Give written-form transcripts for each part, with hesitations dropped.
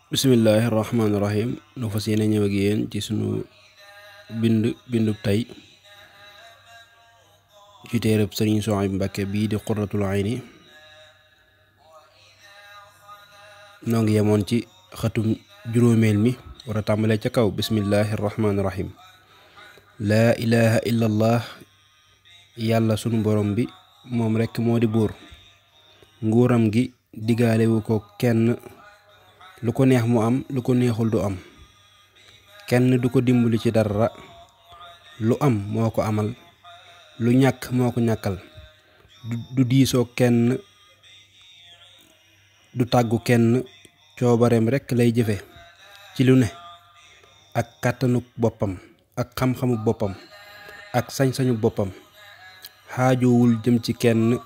Bismillahirrahmanirrahim. nu fas yéene ñëw ak yéen ci sunu bindu tey ci téereb Sëriñ Suhaybu Mbàkke bii di Qurratul Ayni. noo ngi yemoon ci xatum juróomeel mi war a tàmbalee ca kaw. Bismillahirrahmanirrahim. laa ilaha illallah. yàlla sunu borom bi moom rekk moo di buur. nguuram gi digaalewu ko kenn. lu ko neex mu am, lu ko neexul du am. kenn du ko dimbali ci dara. lu am moo ko amal, lu ñàkk moo ko ñàkkal. du diisoo kenn, du tàggu kenn. coobareem rekk lay jëfe ci lu ne, ak kàttanu boppam, ak xam-xamu boppam, ak sañ-sañu boppam. xaajoowul jëm ci kenn,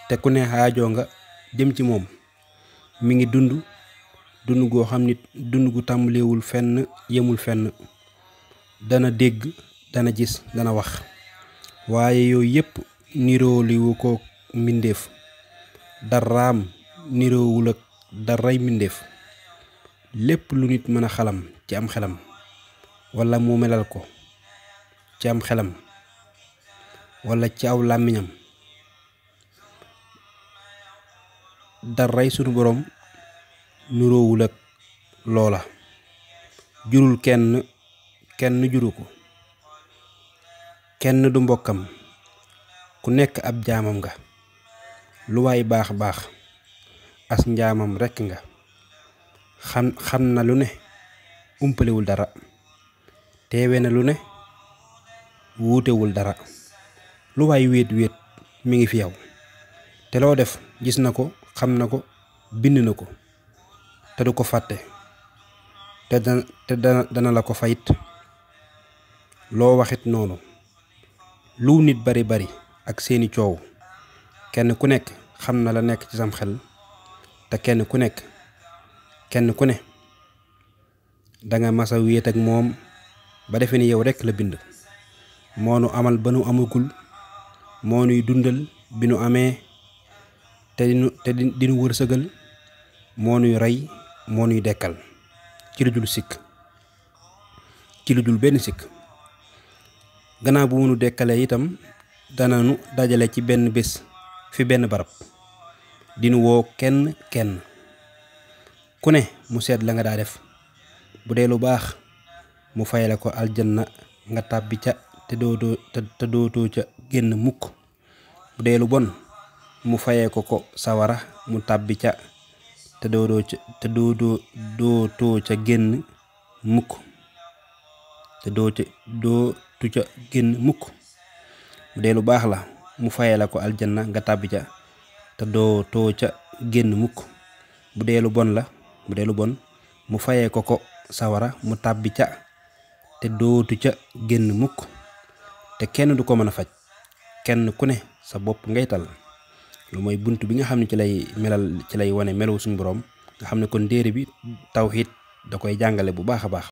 te ku ne xaajoo nga jëm ci moom. mi ngi dund goo xam ni dund gu tàmbalewul fenn, yemul fenn. dana dégg, dana gis, dana wax. waaye yooyu yépp nirooliwu ko mbindeef. daraam niroowul ak daray mbindeef. lépp lu nit mën a xalam ci am xelam, walla mu melal ko ci am xelam, walla ci aw làmmiñam, daray sunu boroom nuroowul ak loola. jurul kenn, kenn juru ko. kenn du mbokkam. ku nekk ab jaamam nga. lu waay baax baax as njaamam rekk nga. xam na lu ne, umpalewul dara. teewe na lu ne, wuutewul dara. lu waay wéet wéet mi ngi fi yow. te loo def gis na ko, xam na ko, bind na ko. te du ko fàtte. te dana la ko fayit. loo waxit noonu. lu nit bari bari ak seeni coow, kenn ku nekk xam na la nekk ci sam xel. te kenn ku ne danga masa wéet ak moom ba defe ni yow rekk la bind. moo nu amal ba nu amagul, moo nuy dundal bi nu amee, te dinu wërsëgal, moo nuy rey, moo nuy dekkal ci lu dul sikk, ci lu dul benn sikk. gannaaw bu mu nu dekkalee itam dana nu dajale ci benn bés fi benn barab, dinu woo kenn kenn ku ne mu seet la nga daa def. bu dee lu baax mu fayale ko aljanna nga tàbbi ca te dootoo ca génn mukk. bu dee lu bon mu fayee ko sawara mu tàbbi ca te dootoo ca génn mukk. bu dee lu baax la mu fayee la ko aljanna nga tàbbi ca te dootoo ca génn mukk. bu dee lu bon mu fayee ko sawara mu tàbbi ca te dootu ca génn mukk. te kenn du ko mën a faj. kenn ku ne sa bopp ngay tal. lu mooy bunt bi nga xam ne ci lay wane melaw suñu boroom. nga xam ne kon téere bi tawhiid da koy jàngale bu baax a baax.